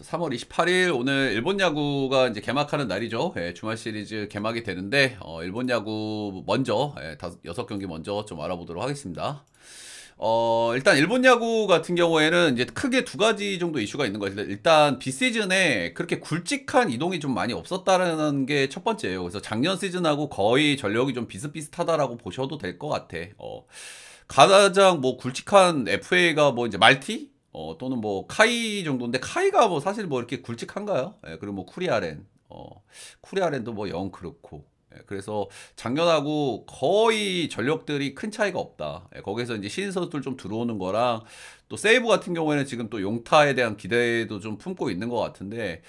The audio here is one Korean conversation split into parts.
3월 28일 오늘 일본 야구가 이제 개막하는 날이죠. 예, 주말 시리즈 개막이 되는데 일본 야구 먼저 6경기 먼저 좀 알아보도록 하겠습니다. 일단 일본 야구 같은 경우에는 이제 크게 두 가지 정도 이슈가 있는 것 같아요. 일단 비시즌에 그렇게 굵직한 이동이 좀 많이 없었다는 게 첫 번째예요. 그래서 작년 시즌하고 거의 전력이 좀 비슷비슷하다라고 보셔도 될 것 같아. 가장 뭐 굵직한 FA가 뭐 이제 말티? 또는 뭐 카이 정도인데 카이가 뭐 사실 뭐 이렇게 굵직한가요? 예, 그리고 뭐 쿠리아렌, 쿠리아렌도 뭐 영 그렇고. 예, 그래서 작년하고 거의 전력들이 큰 차이가 없다. 예, 거기서 이제 신인 선수들 좀 들어오는 거랑 또 세이브 같은 경우에는 지금 또 용타에 대한 기대도 좀 품고 있는 것 같은데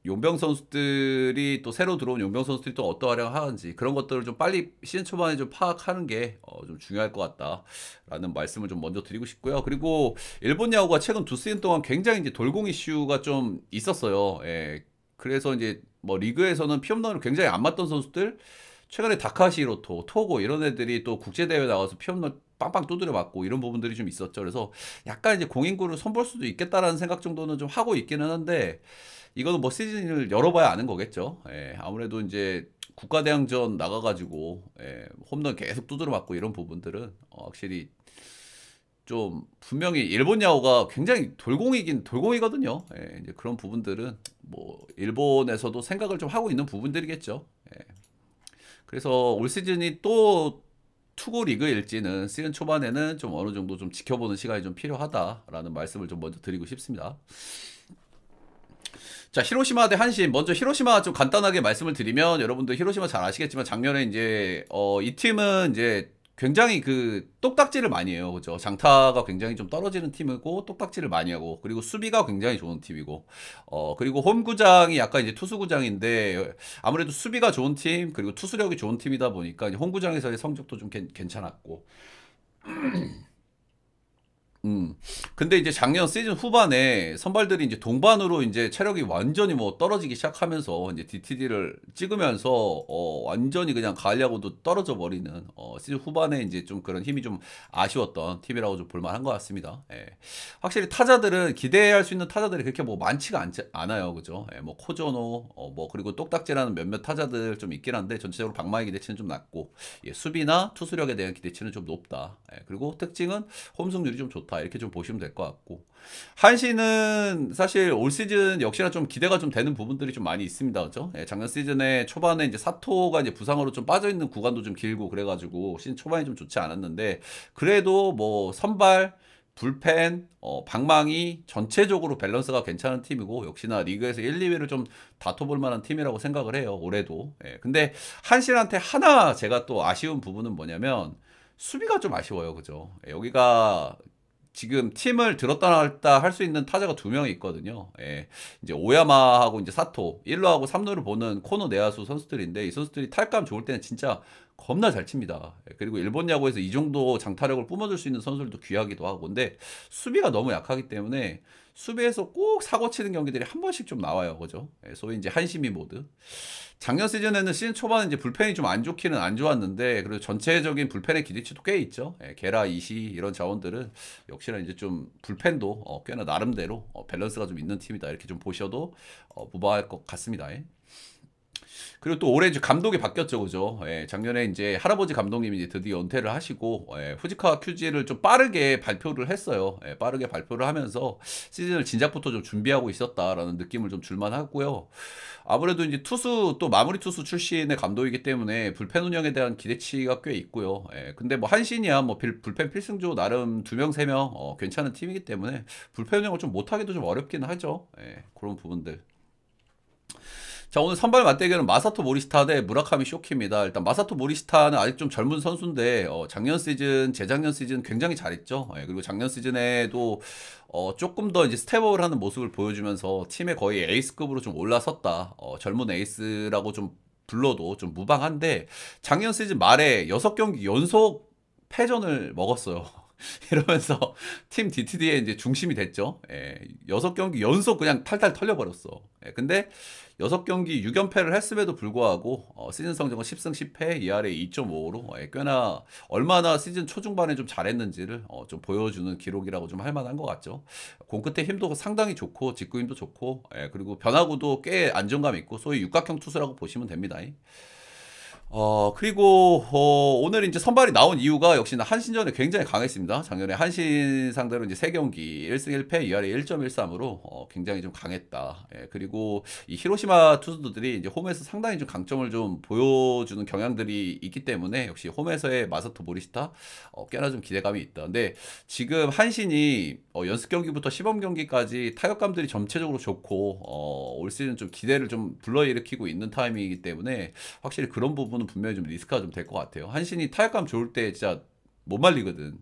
용병 선수들이 또 새로 들어온 용병 선수들이 또 어떠 활약을 하는지 그런 것들을 좀 빨리 시즌 초반에 좀 파악하는 게 좀 중요할 것 같다라는 말씀을 좀 먼저 드리고 싶고요. 그리고 일본 야구가 최근 두 시즌 동안 굉장히 이제 돌공 이슈가 좀 있었어요. 예. 그래서 이제 뭐 리그에서는 피홈런을 굉장히 안 맞던 선수들 최근에 다카시 히로토, 토고 이런 애들이 또 국제 대회 나가서 피홈런 빵빵 두드려 맞고 이런 부분들이 좀 있었죠. 그래서 약간 이제 공인구를 손볼 수도 있겠다라는 생각 정도는 좀 하고 있기는 한데 이거는 뭐 시즌을 열어봐야 아는 거겠죠. 예, 아무래도 이제 국가대항전 나가가지고 홈런 계속 두드려 맞고 이런 부분들은 확실히 좀 분명히 일본 야구가 굉장히 돌공이긴 돌공이거든요. 예, 이제 그런 부분들은 뭐 일본에서도 생각을 좀 하고 있는 부분들이겠죠. 예, 그래서 올 시즌이 또 투고 리그일지는 시즌 초반에는 좀 어느 정도 좀 지켜보는 시간이 좀 필요하다라는 말씀을 좀 먼저 드리고 싶습니다. 자, 히로시마 대 한신. 먼저 히로시마 좀 간단하게 말씀을 드리면 여러분들 히로시마 잘 아시겠지만 작년에 이제 이 팀은 이제 굉장히 그 똑딱지를 많이 해요. 그죠? 장타가 굉장히 좀 떨어지는 팀이고 똑딱지를 많이 하고 그리고 수비가 굉장히 좋은 팀이고 그리고 홈구장이 약간 이제 투수구장인데 아무래도 수비가 좋은 팀 그리고 투수력이 좋은 팀이다 보니까 이제 홈구장에서의 성적도 좀 괜찮았고 음. 근데 이제 작년 시즌 후반에 선발들이 이제 동반으로 이제 체력이 완전히 뭐 떨어지기 시작하면서 이제 DTD를 찍으면서 완전히 그냥 가을 야구도 떨어져 버리는 시즌 후반에 이제 좀 그런 힘이 좀 아쉬웠던 팀이라고 좀 볼만한 것 같습니다. 예. 확실히 타자들은 기대할 수 있는 타자들이 그렇게 뭐 많지가 않아요. 그죠? 예, 뭐 코조노 뭐 그리고 똑딱지라는 몇몇 타자들 좀 있긴 한데 전체적으로 방망이 기대치는 좀 낮고 예, 수비나 투수력에 대한 기대치는 좀 높다. 예, 그리고 특징은 홈승률이 좀 좋다. 이렇게 좀 보시면 될 것 같고. 한시는 사실 올 시즌 역시나 좀 기대가 좀 되는 부분들이 좀 많이 있습니다. 그죠? 예, 작년 시즌에 초반에 이제 사토가 이제 부상으로 좀 빠져있는 구간도 좀 길고 그래가지고 시즌 초반이 좀 좋지 않았는데 그래도 뭐 선발, 불펜, 방망이 전체적으로 밸런스가 괜찮은 팀이고 역시나 리그에서 1, 2위를 좀 다퉈볼 만한 팀이라고 생각을 해요. 올해도. 예, 근데 한신한테 하나 제가 또 아쉬운 부분은 뭐냐면 수비가 좀 아쉬워요. 그죠? 예, 여기가 지금 팀을 들었다 놨다 할 수 있는 타자가 두 명이 있거든요. 예. 이제 오야마하고 이제 사토, 1루하고 3루를 보는 코너 내야수 선수들인데 이 선수들이 탈감 좋을 때는 진짜 겁나 잘 칩니다. 예. 그리고 일본 야구에서 이 정도 장타력을 뿜어줄 수 있는 선수들도 귀하기도 하고 근데 수비가 너무 약하기 때문에 수비에서 꼭 사고 치는 경기들이 한 번씩 좀 나와요. 그죠? 예. 소위 이제 한심이 모드. 작년 시즌에는 시즌 초반에 이제 불펜이 좀 안 좋기는 안 좋았는데 그래도 전체적인 불펜의 기대치도 꽤 있죠. 예, 게라, 이시 이런 자원들은 역시나 이제 좀 불펜도 꽤나 나름대로 밸런스가 좀 있는 팀이다 이렇게 좀 보셔도 무방할 것 같습니다. 예. 그리고 또 올해 이제 감독이 바뀌었죠, 그죠? 예, 작년에 이제 할아버지 감독님이 이제 드디어 은퇴를 하시고 후지카 큐지를 좀 빠르게 발표를 했어요. 예, 빠르게 발표를 하면서 시즌을 진작부터 좀 준비하고 있었다라는 느낌을 좀 줄만 하고요. 아무래도 이제 투수 또 마무리 투수 출신의 감독이기 때문에 불펜 운영에 대한 기대치가 꽤 있고요. 예, 근데 뭐 한신이야 뭐 불펜 필승조 나름 두 명 세 명 괜찮은 팀이기 때문에 불펜 운영을 좀 못하기도 좀 어렵긴 하죠. 예, 그런 부분들. 자, 오늘 선발 맞대결은 마사토 모리시타 대 무라카미 쇼키입니다. 일단 마사토 모리시타는 아직 좀 젊은 선수인데 작년 시즌, 재작년 시즌 굉장히 잘했죠. 예, 그리고 작년 시즌에도 조금 더 이제 스텝업을 하는 모습을 보여주면서 팀의 거의 에이스급으로 좀 올라섰다. 젊은 에이스라고 좀 불러도 좀 무방한데 작년 시즌 말에 6경기 연속 패전을 먹었어요. 이러면서 팀 DTD의 이제 중심이 됐죠. 예, 6경기 연속 그냥 탈탈 털려버렸어. 예, 근데 6경기 6연패를 했음에도 불구하고 시즌 성적은 10승 10패, ERA 2.55로 꽤나 얼마나 시즌 초중반에 좀 잘했는지를 좀 보여주는 기록이라고 좀 할 만한 것 같죠. 공 끝에 힘도 상당히 좋고 직구 힘도 좋고 그리고 변화구도 꽤 안정감 있고 소위 육각형 투수라고 보시면 됩니다. 그리고, 오늘 이제 선발이 나온 이유가 역시나 한신전에 굉장히 강했습니다. 작년에 한신 상대로 이제 3경기 1승 1패, ERA 1.13으로 굉장히 좀 강했다. 예, 그리고 이 히로시마 투수들이 이제 홈에서 상당히 좀 강점을 좀 보여주는 경향들이 있기 때문에 역시 홈에서의 마사토 모리시타, 꽤나 좀 기대감이 있다. 근데 지금 한신이 연습 경기부터 시범 경기까지 타격감들이 전체적으로 좋고, 올 시즌 좀 기대를 좀 불러일으키고 있는 타이밍이기 때문에 확실히 그런 부분은 분명히 좀 리스크가 좀 될 것 같아요. 한신이 타격감 좋을 때 진짜 못 말리거든.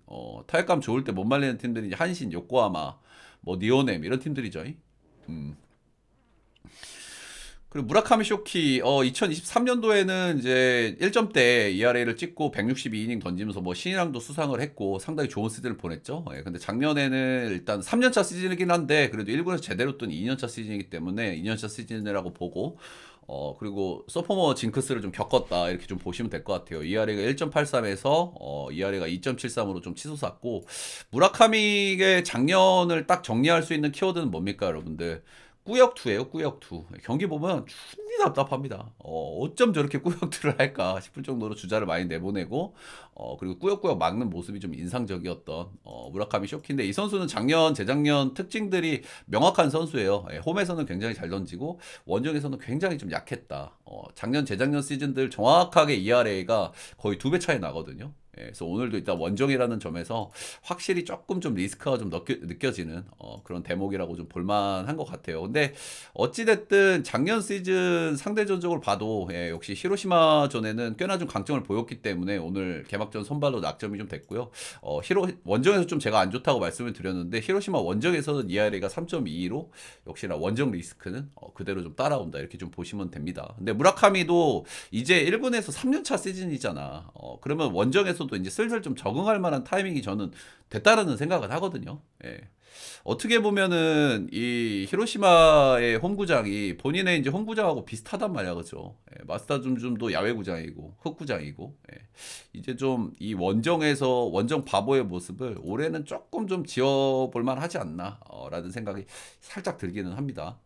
타격감 좋을 때 못 말리는 팀들이 이제 한신, 요코하마, 뭐 니오넴 이런 팀들이죠. 음. 그리고 무라카미 쇼키 2023년도에는 이제 1점대 ERA를 찍고 162이닝 던지면서 뭐 신인왕도 수상을 했고 상당히 좋은 시즌을 보냈죠. 예, 근데 작년에는 일단 3년차 시즌이긴 한데 그래도 1군에서 제대로 뜬 2년차 시즌이기 때문에 2년차 시즌이라고 보고 그리고 소포머 징크스를 좀 겪었다 이렇게 좀 보시면 될 것 같아요. ERA가 1.83에서 ERA가 2.73으로 좀 치솟았고 무라카미의 작년을 딱 정리할 수 있는 키워드는 뭡니까 여러분들? 꾸역투예요, 꾸역투. 경기 보면 충분히 답답합니다. 어쩜 저렇게 꾸역투를 할까 싶을 정도로 주자를 많이 내보내고, 그리고 꾸역꾸역 막는 모습이 좀 인상적이었던 무라카미 쇼키인데 이 선수는 작년, 재작년 특징들이 명확한 선수예요. 예, 홈에서는 굉장히 잘 던지고 원정에서는 굉장히 좀 약했다. 작년, 재작년 시즌들 정확하게 ERA가 거의 2배 차이 나거든요. 예, 그래서 오늘도 일단 원정이라는 점에서 확실히 조금 좀 리스크가 좀 느껴지는 그런 대목이라고 좀 볼만한 것 같아요. 근데 어찌됐든 작년 시즌 상대전적으로 봐도 역시 히로시마 전에는 꽤나 좀 강점을 보였기 때문에 오늘 개막전 선발로 낙점이 좀 됐고요. 원정에서 좀 제가 안 좋다고 말씀을 드렸는데 히로시마 원정에서는 ERA가 3.22로 역시나 원정 리스크는 그대로 좀 따라온다 이렇게 좀 보시면 됩니다. 근데 무라카미도 이제 1군에서 3년차 시즌이잖아. 그러면 원정에서도 이제 슬슬 좀 적응할 만한 타이밍이 저는 됐다라는 생각을 하거든요. 예. 어떻게 보면은 이 히로시마의 홈구장이 본인의 이제 홈구장하고 비슷하단 말이야, 그죠? 예, 마스다 줌줌도 야외구장이고 흙구장이고 이제 좀 이 원정에서 원정 바보의 모습을 올해는 조금 좀 지어볼 만하지 않나 라는 생각이 살짝 들기는 합니다.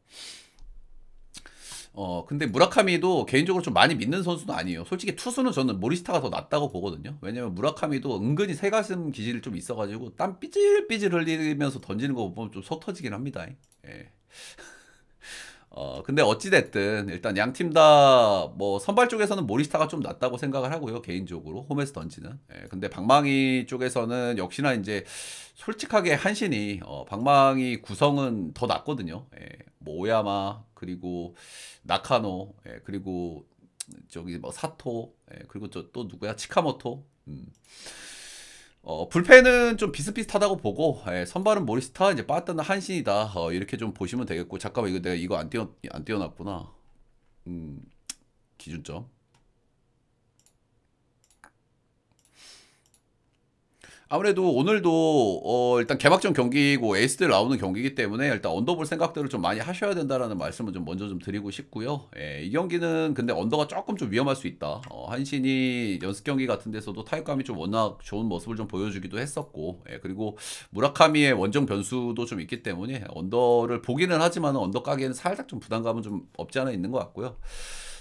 근데 무라카미도 개인적으로 좀 많이 믿는 선수는 아니에요. 솔직히 투수는 저는 모리스타가 더 낫다고 보거든요. 왜냐면 무라카미도 은근히 새가슴 기질이 좀 있어가지고 땀 삐질삐질 흘리면서 던지는 거 보면 좀 속 터지긴 합니다. 예. 근데 어찌됐든 일단 양 팀 다 뭐 선발 쪽에서는 모리스타가 좀 낫다고 생각을 하고요. 개인적으로 홈에서 던지는. 예, 근데 방망이 쪽에서는 역시나 이제 솔직하게 한신이 방망이 구성은 더 낫거든요. 예, 뭐 오야마 그리고 나카노 그리고 저기 뭐 사토 그리고 또 누구야 치카모토 불펜은 좀 비슷비슷하다고 보고 선발은 모리스타 이제 빠뜨는 한신이다 이렇게 좀 보시면 되겠고 잠깐만 이거 내가 이거 안 띄워놨구나 음, 기준점 아무래도 오늘도 일단 개막전 경기고 에이스들 나오는 경기이기 때문에 일단 언더볼 생각들을 좀 많이 하셔야 된다라는 말씀을 좀 먼저 좀 드리고 싶고요. 이 경기는 근데 언더가 조금 좀 위험할 수 있다. 한신이 연습 경기 같은 데서도 타격감이 좀 워낙 좋은 모습을 좀 보여주기도 했었고, 그리고 무라카미의 원정 변수도 좀 있기 때문에 언더를 보기는 하지만 언더 가기에는 살짝 좀 부담감은 좀 없지 않아 있는 것 같고요.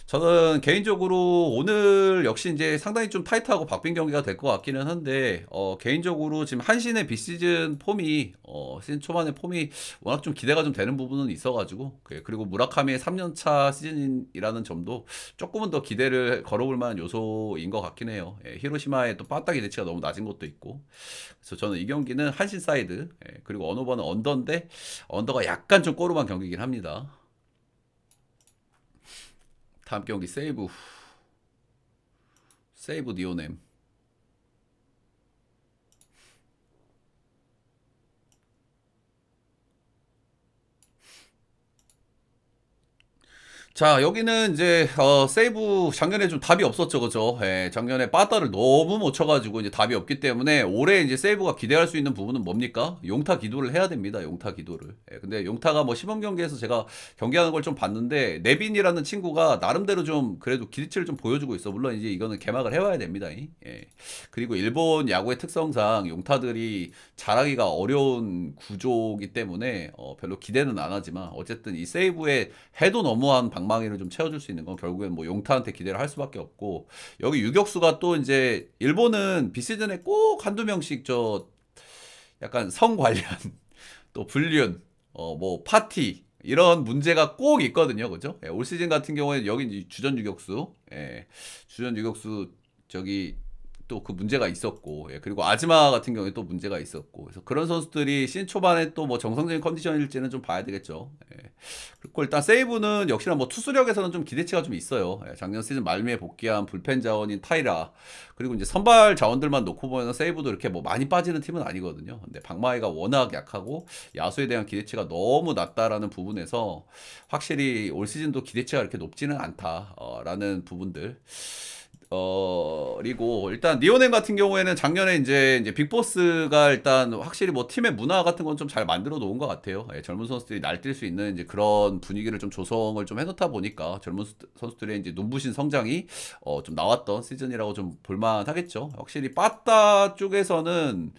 저는 개인적으로 오늘 역시 이제 상당히 좀 타이트하고 박빙 경기가 될 것 같기는 한데 개인적으로 지금 한신의 비시즌 폼이 시즌 초반의 폼이 워낙 좀 기대가 좀 되는 부분은 있어가지고 그리고 무라카미의 3년차 시즌이라는 점도 조금은 더 기대를 걸어볼 만한 요소인 것 같긴 해요. 히로시마의 또 빠따기 대치가 너무 낮은 것도 있고 그래서 저는 이 경기는 한신 사이드 그리고 어느 번은 언더인데 언더가 약간 좀 꼬름한 경기긴 합니다. 다음 경기 세이브 니오넴 자, 여기는 이제 세이브 작년에 좀 답이 없었죠, 그죠? 예, 작년에 빠따를 너무 못 쳐가지고 이제 답이 없기 때문에 올해 이제 세이브가 기대할 수 있는 부분은 뭡니까? 용타 기도를 해야 됩니다, 용타 기도를. 예, 근데 용타가 뭐 시범 경기에서 제가 경기하는 걸 좀 봤는데 네빈이라는 친구가 나름대로 좀 그래도 기대치를 좀 보여주고 있어. 물론 이제 이거는 개막을 해와야 됩니다. 예. 그리고 일본 야구의 특성상 용타들이 잘하기가 어려운 구조이기 때문에 별로 기대는 안 하지만 어쨌든 이 세이브의 해도 너무한 방망이를 좀 채워줄 수 있는 건 결국엔 뭐 용타한테 기대를 할 수밖에 없고, 여기 유격수가 또 이제 일본은 비시즌에 꼭 한두 명씩 저 약간 성 관련 또 불륜 뭐 파티 이런 문제가 꼭 있거든요, 그죠? 예, 올 시즌 같은 경우에는 여기 이제 주전 유격수, 주전 유격수 저기 또 그 문제가 있었고, 그리고 아즈마 같은 경우에 또 문제가 있었고, 그래서 그런 선수들이 시즌 초반에 또 뭐 정상적인 컨디션일지는 좀 봐야 되겠죠. 그리고 일단 세이브는 역시나 뭐 투수력에서는 좀 기대치가 좀 있어요. 작년 시즌 말미에 복귀한 불펜 자원인 타이라, 그리고 이제 선발 자원들만 놓고 보면 세이브도 이렇게 뭐 많이 빠지는 팀은 아니거든요. 근데 방망이가 워낙 약하고 야수에 대한 기대치가 너무 낮다라는 부분에서 확실히 올 시즌도 기대치가 이렇게 높지는 않다라는 부분들. 그리고 일단 니오넴 같은 경우에는 작년에 이제 빅보스가 일단 확실히 뭐 팀의 문화 같은 건 좀 잘 만들어 놓은 것 같아요. 젊은 선수들이 날뛸 수 있는 이제 그런 분위기를 좀 조성을 좀 해놓다 보니까 젊은 선수들의 이제 눈부신 성장이 좀 나왔던 시즌이라고 좀 볼만하겠죠. 확실히 빠따 쪽에서는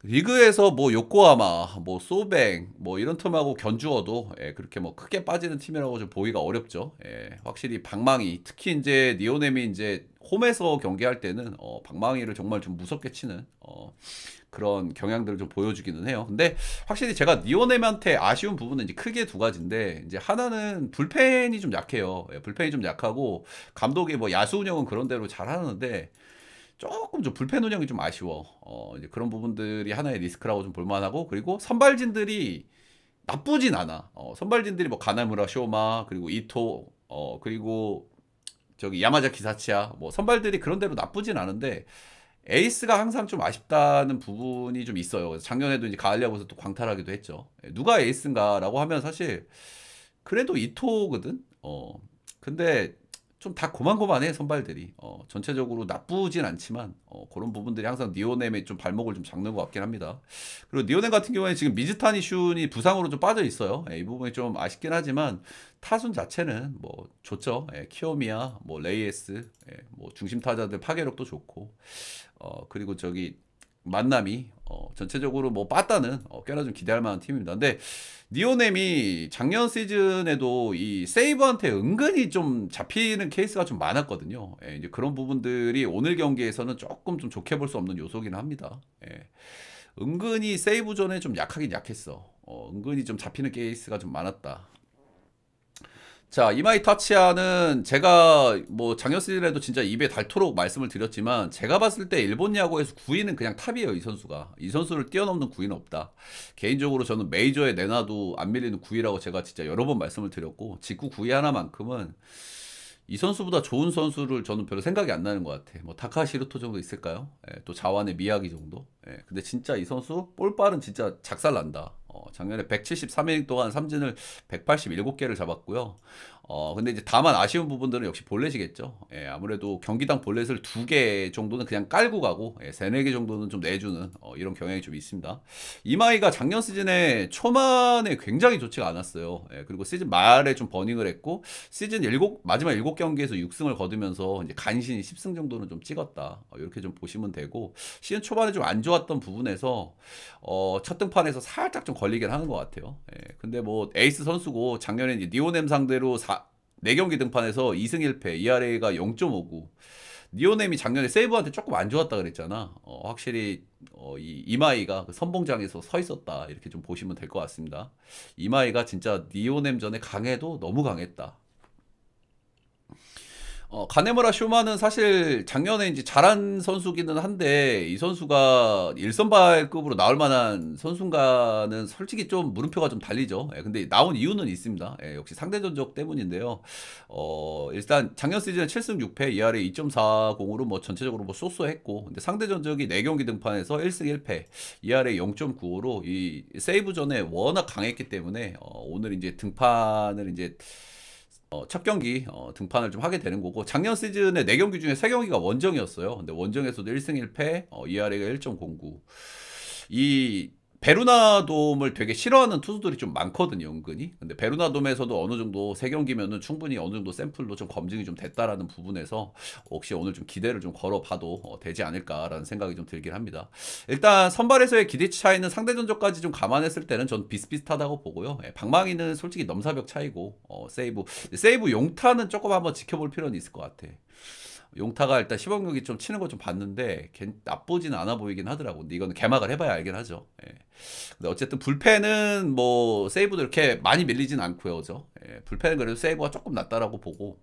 리그에서 뭐 요코하마, 뭐 소뱅, 뭐 이런 팀하고 견주어도 그렇게 뭐 크게 빠지는 팀이라고 좀 보기가 어렵죠. 확실히 방망이, 특히 이제 니오넴이 이제 홈에서 경기할 때는 방망이를 정말 좀 무섭게 치는 그런 경향들을 좀 보여주기는 해요. 근데 확실히 제가 니오넴한테 아쉬운 부분은 이제 크게 두 가지인데, 이제 하나는 불펜이 좀 약해요. 불펜이 좀 약하고 감독이 뭐 야수 운영은 그런 대로 잘 하는데 조금 좀 불펜 운영이 좀 아쉬워. 이제 그런 부분들이 하나의 리스크라고 좀 볼만하고, 그리고 선발진들이 나쁘진 않아. 선발진들이 뭐 가나무라 쇼마, 그리고 이토, 그리고 저기 야마자키 사치야, 뭐 선발들이 그런 대로 나쁘진 않은데 에이스가 항상 좀 아쉽다는 부분이 좀 있어요. 그래서 작년에도 이제 가을 야구에서 또 광탈하기도 했죠. 누가 에이스인가라고 하면 사실 그래도 이토거든. 근데 좀 다 고만고만해 선발들이. 전체적으로 나쁘진 않지만 그런 부분들이 항상 니오넴의 좀 발목을 좀 잡는 것 같긴 합니다. 그리고 니오넴 같은 경우에 지금 미즈타니 슌이 부상으로 좀 빠져 있어요. 이 부분이 좀 아쉽긴 하지만 타순 자체는 뭐 좋죠. 키오미야, 뭐 레이에스, 뭐 중심 타자들 파괴력도 좋고, 그리고 저기 만남이 전체적으로 뭐 빠따는 꽤나 좀 기대할 만한 팀입니다. 근데 니오넴이 작년 시즌에도 이 세이버한테 은근히 좀 잡히는 케이스가 좀 많았거든요. 이제 그런 부분들이 오늘 경기에서는 조금 좀 좋게 볼 수 없는 요소긴 합니다. 은근히 세이브전에 좀 약하긴 약했어. 은근히 좀 잡히는 케이스가 좀 많았다. 자, 이마이 타치야는 제가 뭐 작년 시즌에도 진짜 입에 닳도록 말씀을 드렸지만, 제가 봤을 때 일본 야구에서 9위는 그냥 탑이에요, 이 선수가. 이 선수를 뛰어넘는 9위는 없다. 개인적으로 저는 메이저에 내놔도 안 밀리는 9위라고 제가 진짜 여러 번 말씀을 드렸고, 직구 9위 하나만큼은 이 선수보다 좋은 선수를 저는 별로 생각이 안 나는 것 같아. 뭐 다카시 히로토 정도 있을까요? 또 자완의 미야기 정도. 근데 진짜 이 선수 볼빨은 진짜 작살난다. 작년에 173이닝 동안 삼진을 187개를 잡았고요. 근데 이제 다만 아쉬운 부분들은 역시 볼넷이겠죠. 아무래도 경기당 볼넷을 2개 정도는 그냥 깔고 가고, 3, 4개 정도는 좀 내주는 이런 경향이 좀 있습니다. 이마이가 작년 시즌에 초반에 굉장히 좋지가 않았어요. 그리고 시즌 말에 좀 버닝을 했고, 시즌 마지막 7경기에서 6승을 거두면서 이제 간신히 10승 정도는 좀 찍었다. 이렇게 좀 보시면 되고, 시즌 초반에 좀 안 좋았던 부분에서 첫 등판에서 살짝 좀 걸리긴 하는 것 같아요. 근데 뭐 에이스 선수고, 작년에 이제 니오넴 상대로 4경기 등판에서 2승 1패, ERA가 0.59. 니오넴이 작년에 세이브한테 조금 안 좋았다 그랬잖아. 확실히 이 이마이가 그 선봉장에서 서 있었다, 이렇게 좀 보시면 될 것 같습니다. 이마이가 진짜 니오넴 전에 강해도 너무 강했다. 가네무라 쇼마는 사실 작년에 이제 잘한 선수기는 한데, 이 선수가 일선발급으로 나올 만한 선수인가는 솔직히 좀 물음표가 좀 달리죠. 근데 나온 이유는 있습니다. 역시 상대 전적 때문인데요. 일단 작년 시즌에 7승 6패, ERA 2.40으로 뭐 전체적으로 뭐 쏘쏘했고, 근데 상대 전적이 4경기 등판에서 1승 1패, ERA 0.95로 이 세이브전에 워낙 강했기 때문에 오늘 이제 등판을 이제 첫 경기 등판을 좀 하게 되는 거고, 작년 시즌에 4경기 중에 3경기가 원정이었어요. 근데 원정에서도 1승 1패, ERA가 1.09. 이 베루나돔을 되게 싫어하는 투수들이 좀 많거든요, 은근히. 근데 베루나돔에서도 어느 정도 3경기면은 충분히 어느 정도 샘플로 좀 검증이 좀 됐다라는 부분에서 혹시 오늘 좀 기대를 좀 걸어봐도 되지 않을까라는 생각이 좀 들긴 합니다. 일단 선발에서의 기대치 차이는 상대 전적까지 좀 감안했을 때는 전 비슷비슷하다고 보고요. 방망이는 솔직히 넘사벽 차이고, 세이브 용타는 조금 한번 지켜볼 필요는 있을 것 같아. 용타가 일단 시범경기 좀 치는 거 좀 봤는데 나쁘지는 않아 보이긴 하더라고. 근데 이거는 개막을 해봐야 알긴 하죠. 예. 근데 어쨌든 불펜은 뭐 세이브도 이렇게 많이 밀리진 않고요, 그죠? 예. 불펜은 그래도 세이브가 조금 낫다라고 보고.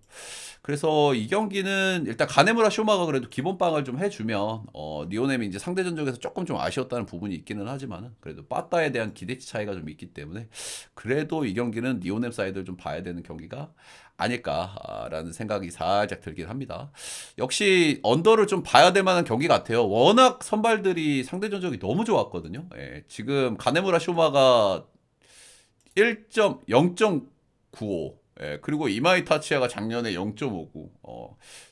그래서 이 경기는 일단 가네무라 쇼마가 그래도 기본빵을 좀 해주면 니오넴이 이제 상대 전적에서 조금 좀 아쉬웠다는 부분이 있기는 하지만 그래도 빠따에 대한 기대치 차이가 좀 있기 때문에 그래도 이 경기는 니오넴 사이드를 좀 봐야 되는 경기가 아닐까라는 생각이 살짝 들긴 합니다. 역시 언더를 좀 봐야 될 만한 경기 같아요. 워낙 선발들이 상대 전적이 너무 좋았거든요. 예, 지금 가네무라 쇼마가 0.95. 예, 그리고 이마이 타치야가 작년에 0.59.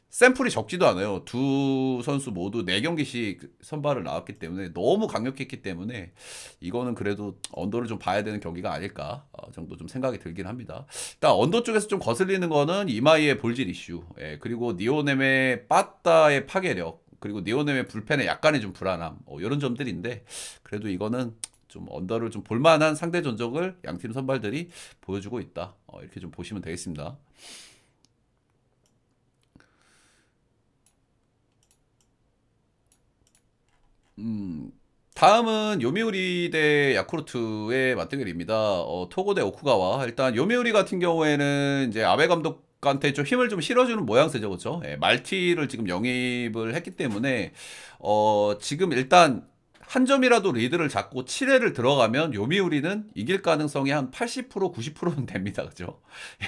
샘플이 적지도 않아요. 두 선수 모두 4경기씩 선발을 나왔기 때문에 너무 강력했기 때문에 이거는 그래도 언더를 좀 봐야 되는 경기가 아닐까 정도 좀 생각이 들긴 합니다. 일단 언더 쪽에서 좀 거슬리는 거는 이마이의 볼질 이슈, 예, 그리고 니오넴의 빠따의 파괴력, 그리고 니오넴의 불펜의 약간의 좀 불안함, 이런 점들인데 그래도 이거는 좀 언더를 좀 볼만한 상대 전적을 양팀 선발들이 보여주고 있다. 이렇게 좀 보시면 되겠습니다. 다음은 요미우리 대 야쿠르트의 맞대결입니다. 토고 대 오쿠가와. 일단 요미우리 같은 경우에는 이제 아베 감독한테 좀 힘을 좀 실어주는 모양새죠, 그렇죠? 예, 말티를 지금 영입을 했기 때문에 지금 일단 한 점이라도 리드를 잡고 7회를 들어가면 요미우리는 이길 가능성이 한 80% 90%는 됩니다. 그죠?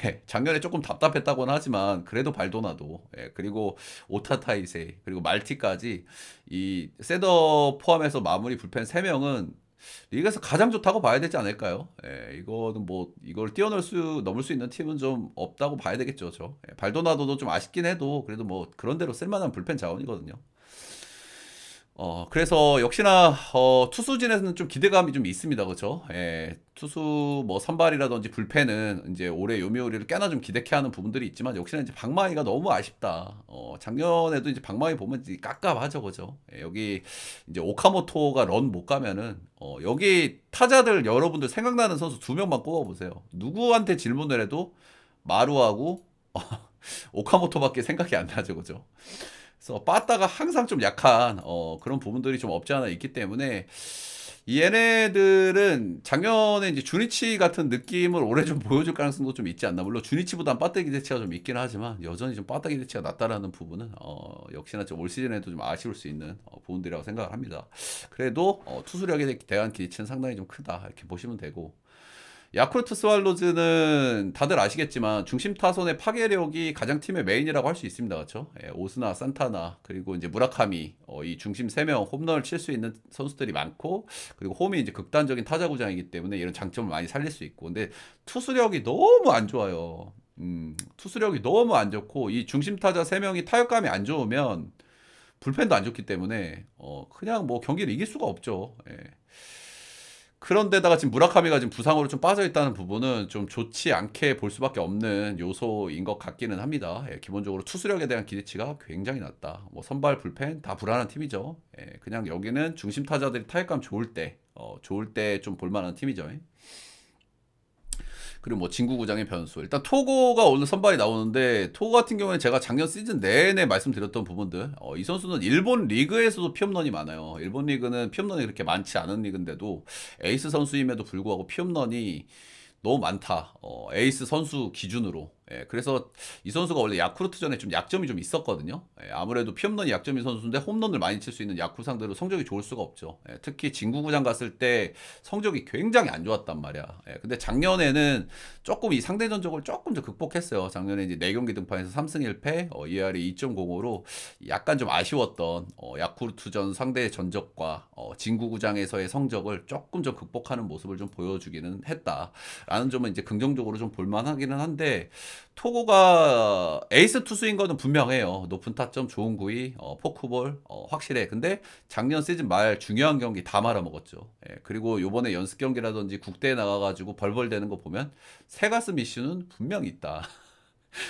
예, 작년에 조금 답답했다고는 하지만 그래도 발도나도, 예, 그리고 오타타이세, 그리고 말티까지 이 세더 포함해서 마무리 불펜 3명은 리그에서 가장 좋다고 봐야 되지 않을까요? 예, 이거는 뭐 이걸 넘을 수 있는 팀은 좀 없다고 봐야 되겠죠, 예, 발도나도도 좀 아쉽긴 해도 그래도 뭐 그런 대로 쓸만한 불펜 자원이거든요. 그래서 역시나 투수진에서는 좀 기대감이 좀 있습니다. 그렇죠? 예, 투수 뭐 선발이라든지 불펜은 이제 올해 요미우리를 꽤나 좀 기대케 하는 부분들이 있지만 역시나 이제 방망이가 너무 아쉽다. 작년에도 이제 방망이 보면 이제 깝깝하죠. 그죠? 예, 여기 이제 오카모토가 런 못 가면은 여기 타자들 여러분들 생각나는 선수 2명만 꼽아 보세요. 누구한테 질문을 해도 마루하고 오카모토밖에 생각이 안 나죠. 그죠? 그래서 빠따가 항상 좀 약한 그런 부분들이 좀 없지 않아 있기 때문에 이 얘네들은 작년에 이제 주니치 같은 느낌을 올해 좀 보여줄 가능성도 좀 있지 않나. 물론 주니치보단 빠따 기대치가 좀 있긴 하지만 여전히 좀 빠따 기대치가 낮다라는 부분은 역시나 좀 올 시즌에도 좀 아쉬울 수 있는 부분들이라고 생각을 합니다. 그래도 투수력에 대한 기대치는 상당히 좀 크다 이렇게 보시면 되고, 야쿠르트 스왈로즈는 다들 아시겠지만 중심 타선의 파괴력이 가장 팀의 메인이라고 할 수 있습니다. 그렇죠? 예, 오스나, 산타나, 그리고 이제 무라카미, 이 중심 3명 홈런을 칠 수 있는 선수들이 많고, 그리고 홈이 이제 극단적인 타자 구장이기 때문에 이런 장점을 많이 살릴 수 있고, 근데 투수력이 너무 안 좋아요. 투수력이 너무 안 좋고 이 중심 타자 3명이 타격감이 안 좋으면 불펜도 안 좋기 때문에 그냥 뭐 경기를 이길 수가 없죠. 예. 그런데다가 지금 무라카미가 지금 부상으로 좀 빠져 있다는 부분은 좀 좋지 않게 볼 수밖에 없는 요소인 것 같기는 합니다. 예, 기본적으로 투수력에 대한 기대치가 굉장히 낮다. 뭐 선발 불펜 다 불안한 팀이죠. 예, 그냥 여기는 중심 타자들이 타격감 좋을 때 좀 볼만한 팀이죠. 그리고 뭐 진구구장의 변수. 일단 토고가 오늘 선발이 나오는데 토고 같은 경우는 제가 작년 시즌 내내 말씀드렸던 부분들. 이 선수는 일본 리그에서도 피홈런이 많아요. 일본 리그는 피홈런이 그렇게 많지 않은 리그인데도 에이스 선수임에도 불구하고 피홈런이 너무 많다. 에이스 선수 기준으로. 예, 그래서 이 선수가 원래 야쿠르트전에 좀 약점이 좀 있었거든요. 예, 아무래도 피홈런이 약점인 선수인데 홈런을 많이 칠 수 있는 야쿠 상대로 성적이 좋을 수가 없죠. 예, 특히 진구구장 갔을 때 성적이 굉장히 안 좋았단 말이야. 예, 근데 작년에는 조금 이 상대 전적을 조금 더 극복했어요. 작년에 이제 4경기 등판에서 3승 1패, ER이 2.05로 약간 좀 아쉬웠던 야쿠르트전 상대 전적과 진구구장에서의 성적을 조금 좀 극복하는 모습을 좀 보여주기는 했다라는 점은 이제 긍정적으로 좀 볼만하기는 한데, 토고가 에이스 투수인 거는 분명해요. 높은 타점, 좋은 구위, 포크볼, 확실해. 근데 작년 시즌 말 중요한 경기 다 말아먹었죠. 예, 그리고 요번에 연습 경기라든지 국대에 나가가지고 벌벌대는 거 보면 새가슴 이슈는 분명히 있다.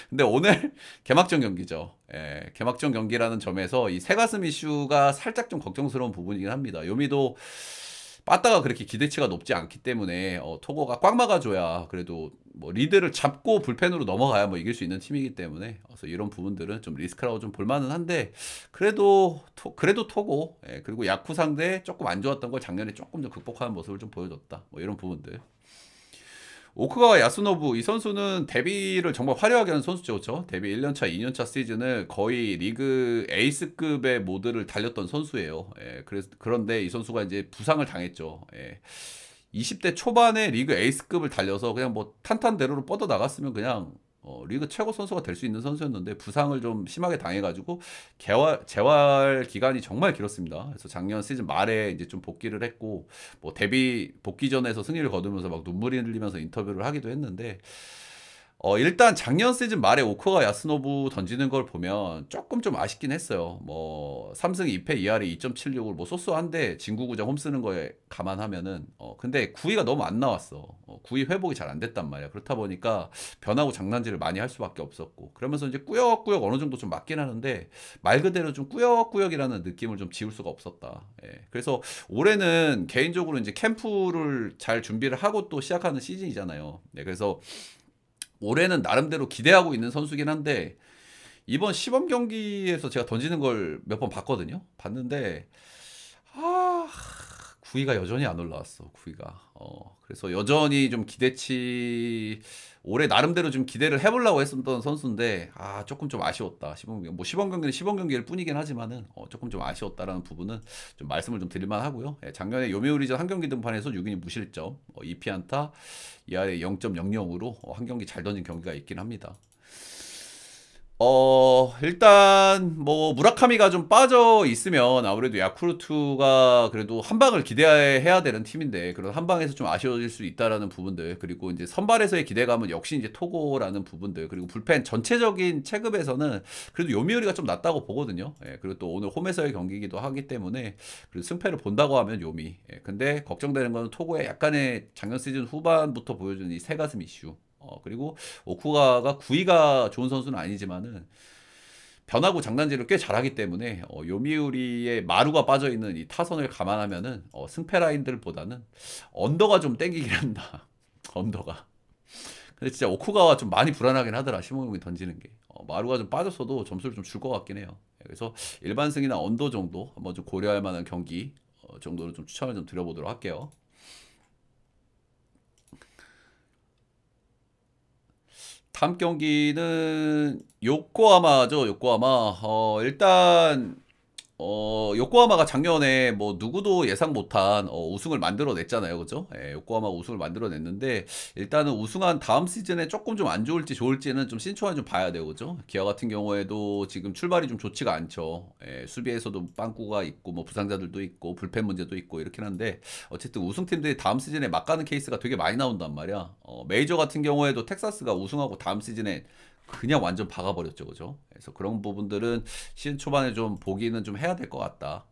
근데 오늘 개막전 경기죠. 예, 개막전 경기라는 점에서 이 새가슴 이슈가 살짝 좀 걱정스러운 부분이긴 합니다. 요미도 빠따가 그렇게 기대치가 높지 않기 때문에 토고가 꽉 막아줘야 그래도 뭐 리드를 잡고 불펜으로 넘어가야 뭐 이길 수 있는 팀이기 때문에 그래서 이런 부분들은 좀 리스크라고 좀 볼만은 한데 그래도 토고 예, 그리고 야쿠 상대 조금 안 좋았던 걸 작년에 조금 더 극복하는 모습을 좀 보여줬다 뭐 이런 부분들. 오크가와 야스노부 이 선수는 데뷔를 정말 화려하게 하는 선수죠. 그렇죠? 데뷔 1년차, 2년차 시즌을 거의 리그 에이스급의 모드를 달렸던 선수예요. 예, 그런데 이 선수가 이제 부상을 당했죠. 예. 20대 초반에 리그 에이스급을 달려서 그냥 뭐 탄탄대로로 뻗어 나갔으면 그냥 리그 최고 선수가 될 수 있는 선수였는데 부상을 좀 심하게 당해가지고 재활 기간이 정말 길었습니다. 그래서 작년 시즌 말에 이제 좀 복귀를 했고 뭐 데뷔 복귀전에서 승리를 거두면서 막 눈물이 흘리면서 인터뷰를 하기도 했는데 일단 작년 시즌 말에 오커가 야스노부 던지는 걸 보면 조금 좀 아쉽긴 했어요. 뭐 3승 2패 2할에 2.76을 뭐 소소한데 진구구장 홈 쓰는 거에 감안하면은 근데 구위가 너무 안 나왔어. 구위 회복이 잘 안 됐단 말이야. 그렇다 보니까 변하고 장난질을 많이 할 수밖에 없었고 그러면서 이제 꾸역꾸역 어느 정도 좀 맞긴 하는데 말 그대로 좀 꾸역꾸역이라는 느낌을 좀 지울 수가 없었다. 예. 그래서 올해는 개인적으로 이제 캠프를 잘 준비를 하고 또 시작하는 시즌이잖아요. 네, 그래서 올해는 나름대로 기대하고 있는 선수긴 한데 이번 시범 경기에서 제가 던지는 걸 몇 번 봤거든요. 봤는데 아 구위가 여전히 안 올라왔어. 구위가. 그래서 여전히 좀 기대치 올해 나름대로 좀 기대를 해보려고 했었던 선수인데 조금 좀 아쉬웠다. 시범 경기 뭐 시범 경기는 시범 경기일 뿐이긴 하지만은 조금 좀 아쉬웠다라는 부분은 좀 말씀을 좀 드릴만 하고요. 예, 작년에 요미우리전 한 경기 등판에서 6이니 무실점, 2피안타, 이하에 0.00으로 한 경기 잘 던진 경기가 있긴 합니다. 일단 뭐 무라카미가 좀 빠져 있으면 아무래도 야쿠르트가 그래도 한 방을 기대해야 되는 팀인데 그런 한 방에서 좀 아쉬워질 수 있다라는 부분들 그리고 이제 선발에서의 기대감은 역시 이제 토고라는 부분들 그리고 불펜 전체적인 체급에서는 그래도 요미우리가 좀 낫다고 보거든요. 예, 그리고 또 오늘 홈에서의 경기이기도 하기 때문에 그리고 승패를 본다고 하면 요미. 예, 근데 걱정되는 건 토고의 약간의 작년 시즌 후반부터 보여준 이 새가슴 이슈. 그리고 오쿠가가 구위가 좋은 선수는 아니지만은 변하고 장단지를 꽤 잘하기 때문에 요미우리의 마루가 빠져있는 이 타선을 감안하면은 승패 라인들보다는 언더가 좀 땡기긴 한다. 언더가. 근데 진짜 오쿠가와 좀 많이 불안하긴 하더라. 시모용이 던지는 게. 마루가 좀 빠졌어도 점수를 좀 줄 것 같긴 해요. 그래서 일반 승이나 언더 정도 한번 좀 고려할 만한 경기 정도로 좀 추천을 좀 드려보도록 할게요. 다음 경기는 요코하마죠. 요코하마. 일단 요코하마가 작년에 뭐 누구도 예상 못한 우승을 만들어냈잖아요. 그죠? 예, 요코하마가 우승을 만들어냈는데 일단은 우승한 다음 시즌에 조금 좀 안 좋을지 좋을지는 좀 신중하게 좀 봐야 되고 그죠? 기아 같은 경우에도 지금 출발이 좀 좋지가 않죠. 예, 수비에서도 빵꾸가 있고 뭐 부상자들도 있고 불펜 문제도 있고 이렇긴 한데 어쨌든 우승팀들이 다음 시즌에 막 가는 케이스가 되게 많이 나온단 말이야. 메이저 같은 경우에도 텍사스가 우승하고 다음 시즌에 그냥 완전 박아버렸죠, 그죠? 그래서 그런 부분들은 시즌 초반에 좀 보기는 좀 해야 될 것 같다.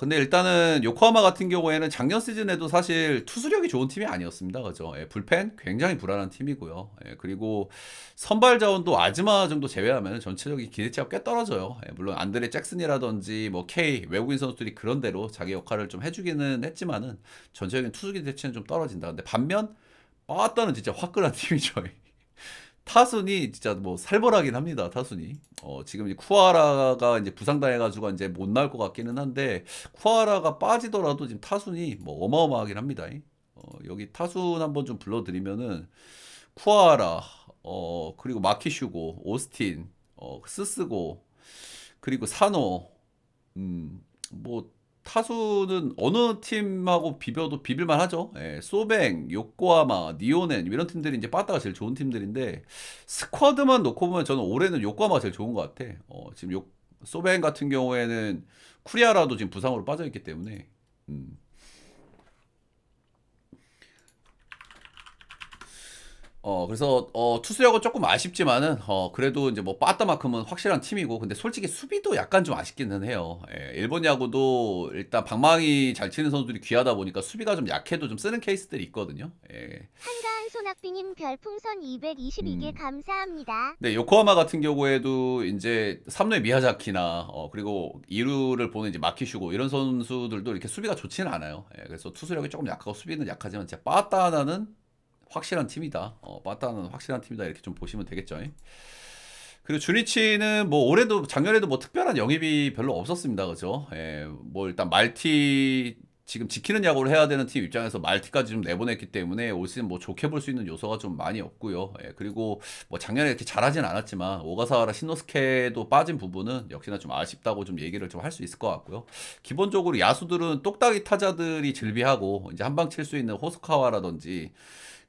근데 일단은 요코하마 같은 경우에는 작년 시즌에도 사실 투수력이 좋은 팀이 아니었습니다, 그죠? 예, 불펜 굉장히 불안한 팀이고요. 예, 그리고 선발 자원도 아즈마 정도 제외하면 전체적인 기대치가 꽤 떨어져요. 예, 물론 안드레 잭슨이라든지 뭐 K 외국인 선수들이 그런 대로 자기 역할을 좀 해주기는 했지만은 전체적인 투수 기대치는 좀 떨어진다. 근데 반면 빠따는 진짜 화끈한 팀이죠. 타순이 진짜 뭐 살벌하긴 합니다. 타순이. 지금 이제 쿠아라가 이제 부상당해가지고 이제 못 나올 것 같기는 한데 쿠아라가 빠지더라도 지금 타순이 뭐 어마어마하긴 합니다. 여기 타순 한번 좀 불러드리면은 쿠아라, 그리고 마키슈고, 오스틴, 스스고, 그리고 사노, 뭐 타수는 어느 팀하고 비벼도 비빌만 하죠. 예, 소뱅, 요코하마, 니오넨 이런 팀들이 이제 빠따가 제일 좋은 팀들인데 스쿼드만 놓고 보면 저는 올해는 요코하마가 제일 좋은 것 같아. 지금 소뱅 같은 경우에는 쿠리아라도 지금 부상으로 빠져있기 때문에 그래서 투수력은 조금 아쉽지만은 그래도 이제 뭐 빠따만큼은 확실한 팀이고 근데 솔직히 수비도 약간 좀 아쉽기는 해요. 예, 일본 야구도 일단 방망이 잘 치는 선수들이 귀하다 보니까 수비가 좀 약해도 좀 쓰는 케이스들이 있거든요. 예. 한가한 소낙비님 별풍선 222개 음. 감사합니다. 네, 요코하마 같은 경우에도 이제 3루의 미야자키나 그리고 2루를 보는 이제 마키슈고 이런 선수들도 이렇게 수비가 좋지는 않아요. 예, 그래서 투수력이 조금 약하고 수비는 약하지만 진짜 빠따 하나는 확실한 팀이다. 빠따는 확실한 팀이다. 이렇게 좀 보시면 되겠죠. 그리고 주니치는 뭐 올해도 작년에도 뭐 특별한 영입이 별로 없었습니다. 그죠? 예, 뭐 일단 말티 지금 지키는 야구를 해야 되는 팀 입장에서 말티까지 좀 내보냈기 때문에 올 시즌 뭐 좋게 볼 수 있는 요소가 좀 많이 없고요. 예, 그리고 뭐 작년에 이렇게 잘하진 않았지만 오가사와라 신노스케도 빠진 부분은 역시나 좀 아쉽다고 좀 얘기를 좀 할 수 있을 것 같고요. 기본적으로 야수들은 똑딱이 타자들이 즐비하고 이제 한방 칠 수 있는 호스카와라든지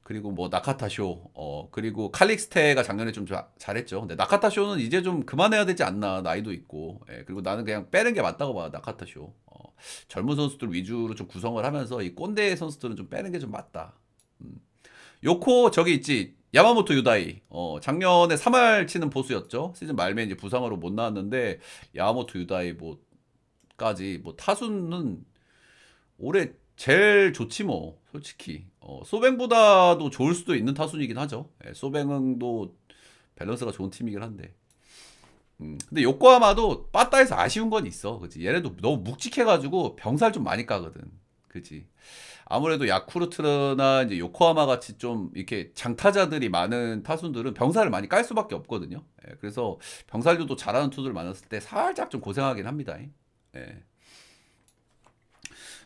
그리고 뭐 나카타쇼 그리고 칼릭스테가 작년에 좀 잘했죠. 근데 나카타쇼는 이제 좀 그만해야 되지 않나 나이도 있고 그리고 나는 그냥 빼는 게 맞다고 봐 나카타쇼 젊은 선수들 위주로 좀 구성을 하면서 이 꼰대 선수들은 좀 빼는 게 좀 맞다. 음. 요코 저기 있지 야마모토 유다이 작년에 3할 치는 보수였죠. 시즌 말면 이제 부상으로 못 나왔는데 야마모토 유다이 뭐까지 뭐 타수는 올해 제일 좋지 뭐 솔직히 소뱅보다도 좋을 수도 있는 타순이긴 하죠. 예, 소뱅도 밸런스가 좋은 팀이긴 한데 근데 요코하마도 빠따에서 아쉬운 건 있어. 그치? 얘네도 너무 묵직해가지고 병살 좀 많이 까거든. 그치? 아무래도 야쿠르트나 이제 요코하마 같이 좀 이렇게 장타자들이 많은 타순들은 병살을 많이 깔 수밖에 없거든요. 예, 그래서 병살류도 잘하는 투수를 만났을 때 살짝 좀 고생하긴 합니다. 예.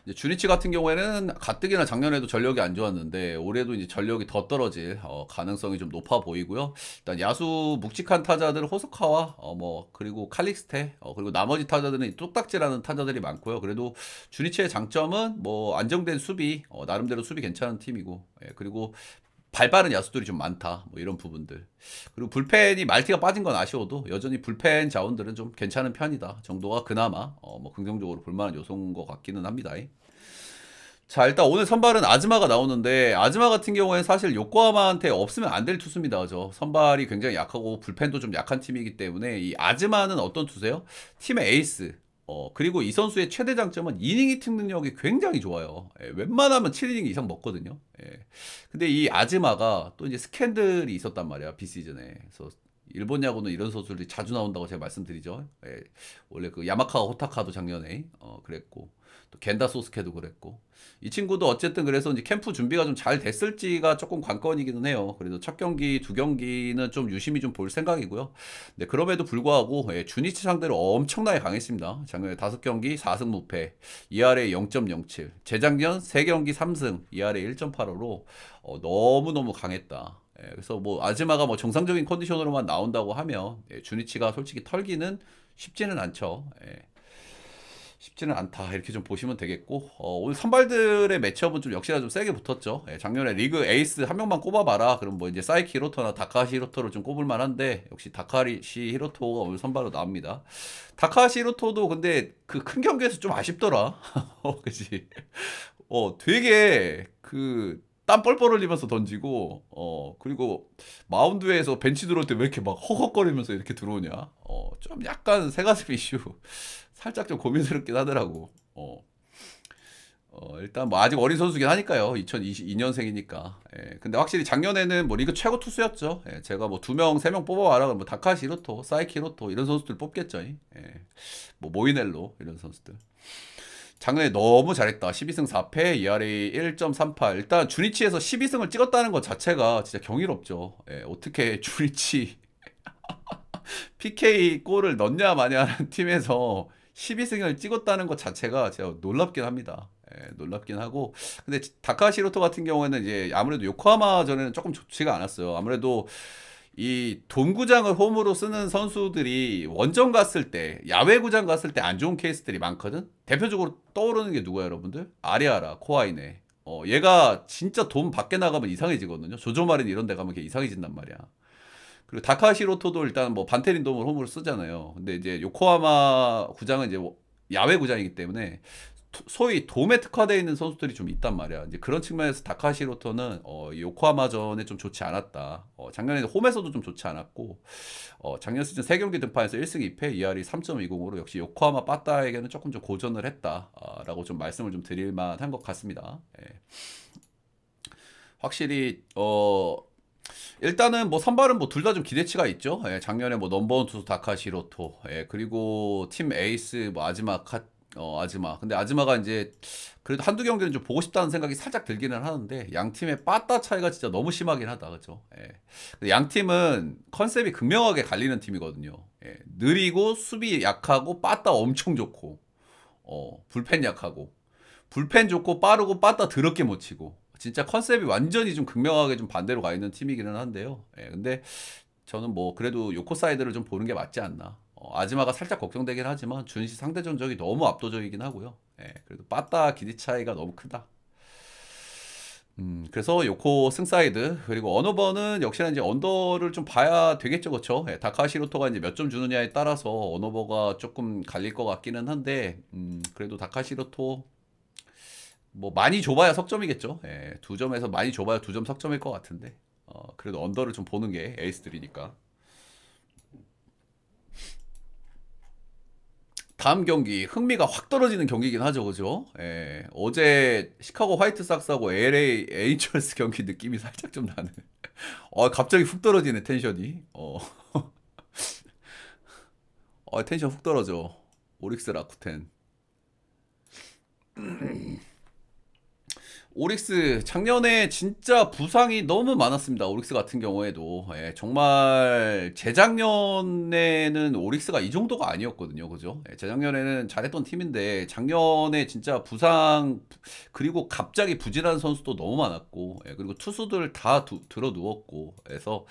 이제 주니치 같은 경우에는 가뜩이나 작년에도 전력이 안 좋았는데 올해도 이제 전력이 더 떨어질 가능성이 좀 높아 보이고요. 일단 야수 묵직한 타자들 호소카와 뭐 그리고 칼릭스테 그리고 나머지 타자들은 뚝딱지라는 타자들이 많고요. 그래도 주니치의 장점은 뭐 안정된 수비 나름대로 수비 괜찮은 팀이고 그리고 발 빠른 야수들이 좀 많다. 뭐 이런 부분들. 그리고 불펜이 말티가 빠진 건 아쉬워도 여전히 불펜 자원들은 좀 괜찮은 편이다. 정도가 그나마 뭐 긍정적으로 볼만한 요소인 것 같기는 합니다. 자, 일단 오늘 선발은 아즈마가 나오는데 아즈마 같은 경우에는 사실 요코하마한테 없으면 안 될 투수입니다. 그죠? 선발이 굉장히 약하고 불펜도 좀 약한 팀이기 때문에 이 아즈마는 어떤 투수예요? 팀의 에이스. 그리고 이 선수의 최대 장점은 이닝 히팅 능력이 굉장히 좋아요. 예, 웬만하면 7이닝 이상 먹거든요. 예. 근데 이 아즈마가 또 이제 스캔들이 있었단 말이야, 비시즌에. 그래서 일본 야구는 이런 선수들이 자주 나온다고 제가 말씀드리죠. 예. 원래 그 야마카와 호타카도 작년에 그랬고 또 겐다 소스케도 그랬고 이 친구도 어쨌든 그래서 이제 캠프 준비가 좀 잘 됐을지가 조금 관건이기는 해요. 그래도 첫 경기, 두 경기는 좀 유심히 좀 볼 생각이고요. 네, 그럼에도 불구하고 주니치 상대로 엄청나게 강했습니다. 작년에 5경기 4승 무패, ERA 0.07, 재작년 3경기 3승, ERA 1.85로 너무너무 강했다. 그래서 뭐 아즈마가 뭐 정상적인 컨디션으로만 나온다고 하면 주니치가 솔직히 털기는 쉽지는 않죠. 쉽지는 않다 이렇게 좀 보시면 되겠고 오늘 선발들의 매치업은 좀 역시나 좀 세게 붙었죠. 작년에 리그 에이스 한 명만 꼽아봐라 그럼 뭐 이제 사이키 히로토나 다카시 히로토를 좀 꼽을 만한데 역시 다카시 히로토가 오늘 선발로 나옵니다. 다카시 히로토도 근데 그 큰 경기에서 좀 아쉽더라. 그치? 되게 그 땀 뻘뻘 흘리면서 던지고 그리고 마운드에서 벤치 들어올 때 왜 이렇게 막 허걱거리면서 이렇게 들어오냐 좀 약간 새가슴 이슈 살짝 좀 고민스럽긴 하더라고 일단 뭐 아직 어린 선수긴 하니까요 2022년생이니까 근데 확실히 작년에는 뭐 리그 최고 투수였죠 제가 뭐 2명 3명 뽑아와라 뭐 다카시 히로토 사이키 히로토 이런 선수들 뽑겠죠 뭐 모이넬로 이런 선수들 작년에 너무 잘했다. 12승 4패, ERA 1.38. 일단 주니치에서 12승을 찍었다는 것 자체가 진짜 경이롭죠. 어떻게 주니치 PK 골을 넣냐 마냐 하는 팀에서 12승을 찍었다는 것 자체가 제가 놀랍긴 합니다. 놀랍긴 하고 근데 다카시로토 같은 경우에는 이제 아무래도 요코하마 전에는 조금 좋지가 않았어요. 아무래도 이 돔구장을 홈으로 쓰는 선수들이 원정 갔을 때 야외 구장 갔을 때 안 좋은 케이스들이 많거든. 대표적으로 떠오르는 게 누구야 여러분들? 아리아라 코아이네. 얘가 진짜 돔 밖에 나가면 이상해지거든요. 조조마린 이런 데 가면 걔 이상해진단 말이야. 그리고 다카시로토도 일단 뭐 반테린 돔을 홈으로 쓰잖아요. 근데 이제 요코하마 구장은 이제 야외 구장이기 때문에 소위 돔에 특화되어 있는 선수들이 좀 있단 말이야. 이제 그런 측면에서 다카시로토는 이 요코하마전에 좀 좋지 않았다. 작년에 홈에서도 좀 좋지 않았고 작년 시즌 3경기 등판에서 1승 2패 ER이 3.20으로 역시 요코하마 빠따에게는 조금 좀 고전을 했다라고 좀 말씀을 좀 드릴 만한 것 같습니다. 예. 확실히 일단은 뭐 선발은 뭐 둘 다 좀 기대치가 있죠. 예, 작년에 뭐 넘버원 투수 다카시로토, 예, 그리고 팀 에이스 뭐 아즈마. 근데 아즈마가 이제 그래도 한두 경기는 좀 보고 싶다는 생각이 살짝 들기는 하는데 양 팀의 빠따 차이가 진짜 너무 심하긴 하다, 그죠? 예. 근데 양 팀은 컨셉이 극명하게 갈리는 팀이거든요. 예, 느리고 수비 약하고 빠따 엄청 좋고, 불펜 약하고, 불펜 좋고 빠르고 빠따 더럽게 못 치고. 진짜 컨셉이 완전히 좀 극명하게 좀 반대로 가 있는 팀이기는 한데요. 예, 근데 저는 뭐 그래도 요코 사이드를 좀 보는 게 맞지 않나. 아즈마가 살짝 걱정되긴 하지만 준시 상대 전적이 너무 압도적이긴 하고요. 예, 그래도 빠따 기디 차이가 너무 크다. 그래서 요코 승사이드 그리고 언어버는 역시나 이제 언더를 좀 봐야 되겠죠, 그렇죠? 예, 다카시로토가 이제 몇 점 주느냐에 따라서 언어버가 조금 갈릴 것 같기는 한데, 그래도 다카시로토 뭐 많이 좁아야 석점이겠죠. 예, 2점에서 많이 좁아야 2점 석점일 것 같은데, 그래도 언더를 좀 보는 게 에이스들이니까. 다음 경기 흥미가 확 떨어지는 경기긴 하죠, 그죠? 예, 어제 시카고 화이트삭스하고 LA 에인절스 경기 느낌이 살짝 좀 나는. 갑자기 훅 떨어지네 텐션이. 텐션 훅 떨어져. 오릭스 라쿠텐. 오릭스 작년에 진짜 부상이 너무 많았습니다. 오릭스 같은 경우에도 예, 정말 재작년에는 오릭스가 이 정도가 아니었거든요. 그죠? 예, 재작년에는 잘했던 팀인데 작년에 진짜 부상 그리고 갑자기 부진한 선수도 너무 많았고 예, 그리고 투수들 다 들어 누웠고 해서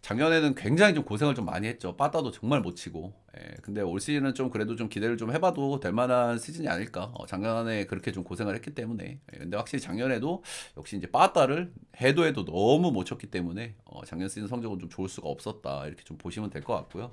작년에는 굉장히 좀 고생을 좀 많이 했죠. 빠따도 정말 못 치고. 예, 근데 올 시즌은 좀 그래도 좀 기대를 좀 해봐도 될 만한 시즌이 아닐까. 작년에 그렇게 좀 고생을 했기 때문에. 예, 근데 확실히 작년에도 역시 이제 빠따를 해도 너무 못 쳤기 때문에 작년 시즌 성적은 좀 좋을 수가 없었다. 이렇게 좀 보시면 될 것 같고요.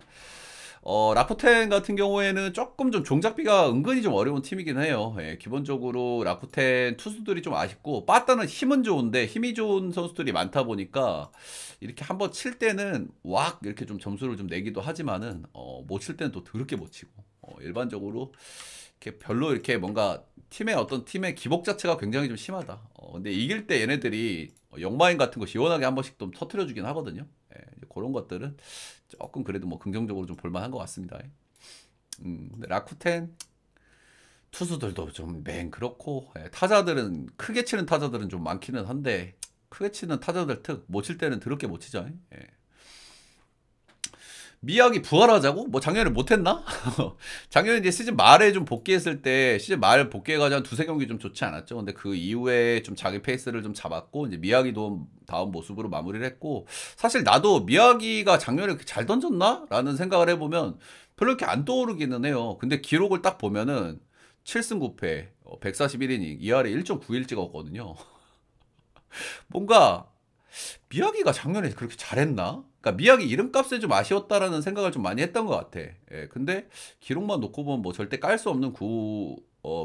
라쿠텐 같은 경우에는 조금 좀 종잡기가 은근히 좀 어려운 팀이긴 해요. 예, 기본적으로 라쿠텐 투수들이 좀 아쉽고 빠따는 힘은 좋은데 힘이 좋은 선수들이 많다 보니까 이렇게 한번 칠 때는 왁 이렇게 좀 점수를 좀 내기도 하지만은 못 칠 때는 또 더럽게 못 치고 일반적으로 이렇게 별로 이렇게 뭔가 팀의 기복 자체가 굉장히 좀 심하다. 근데 이길 때 얘네들이 역마인 같은 거 시원하게 한 번씩 좀 터트려 주긴 하거든요. 예, 그런 것들은 조금 그래도 뭐 긍정적으로 좀 볼만한 것 같습니다. 근데 라쿠텐 투수들도 좀 맹 그렇고 타자들은 크게 치는 타자들은 좀 많기는 한데 크게 치는 타자들 특 못 칠 때는 더럽게 못 치죠. 예. 미약이 부활하자고? 뭐 작년에 못했나? 작년에 이제 시즌 말에 좀 복귀했을 때 시즌 말 복귀해가지고 한 두세 경기 좀 좋지 않았죠. 근데 그 이후에 좀 자기 페이스를 좀 잡았고 이제 미야기도 다음 모습으로 마무리를 했고 사실 나도 미야기가 작년에 그렇게 잘 던졌나? 라는 생각을 해보면 별로 이렇게 안 떠오르기는 해요. 근데 기록을 딱 보면은 7승 9패 141이닝 ERA 1.91 찍었거든요. 뭔가 미야기가 작년에 그렇게 잘했나? 그러니까 미야기 이름값에 좀 아쉬웠다라는 생각을 좀 많이 했던 것 같아. 예, 근데 기록만 놓고 보면 뭐 절대 깔 수 없는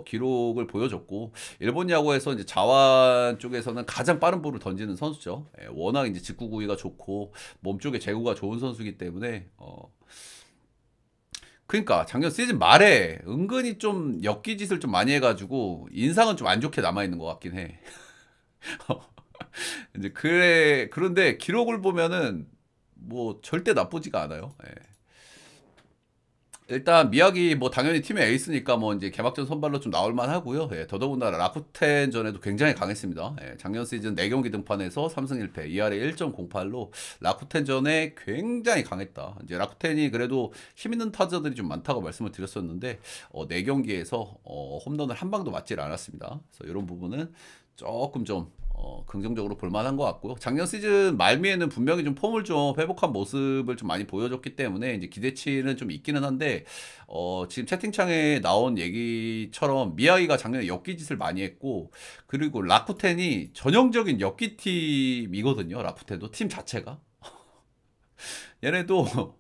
기록을 보여줬고 일본 야구에서 이제 자완 쪽에서는 가장 빠른 볼을 던지는 선수죠. 예, 워낙 이제 직구 구위가 좋고 몸쪽에 제구가 좋은 선수이기 때문에 그러니까 작년 시즌 말에 은근히 좀 엽기짓을 좀 많이 해가지고 인상은 좀 안 좋게 남아 있는 것 같긴 해. 이제 그런데 기록을 보면은 뭐 절대 나쁘지가 않아요. 예. 일단 미야기 뭐 당연히 팀의 에이스니까 뭐 이제 개막전 선발로 좀 나올 만하고요. 예, 더더군다나 라쿠텐 전에도 굉장히 강했습니다. 예, 작년 시즌 4경기 등판에서 3승 1패, ERA 1.08로 라쿠텐 전에 굉장히 강했다. 이제 라쿠텐이 그래도 힘 있는 타자들이 좀 많다고 말씀을 드렸었는데 4경기에서 홈런을 한 방도 맞질 않았습니다. 그래서 이런 부분은 조금 좀 긍정적으로 볼만한 것 같고요. 작년 시즌 말미에는 분명히 좀 폼을 좀 회복한 모습을 좀 많이 보여줬기 때문에 이제 기대치는 좀 있기는 한데 지금 채팅창에 나온 얘기처럼 미야기가 작년에 엽기짓을 많이 했고 그리고 라쿠텐이 전형적인 엽기 팀이거든요. 라쿠텐도 팀 자체가 얘네도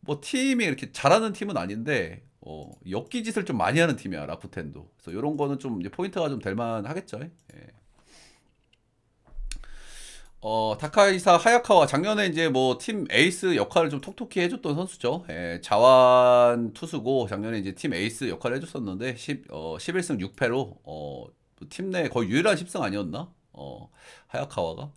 뭐 팀이 이렇게 잘하는 팀은 아닌데 엽기짓을 좀 많이 하는 팀이야, 라쿠텐도. 그래서 이런 거는 좀 이제 포인트가 좀 될 만하겠죠. 예. 다카이사 하야카와 작년에 이제 뭐 팀 에이스 역할을 좀 톡톡히 해줬던 선수죠. 예, 자완 투수고 작년에 이제 팀 에이스 역할을 해줬었는데 11승 6패로 팀 내 거의 유일한 10승 아니었나? 하야카와가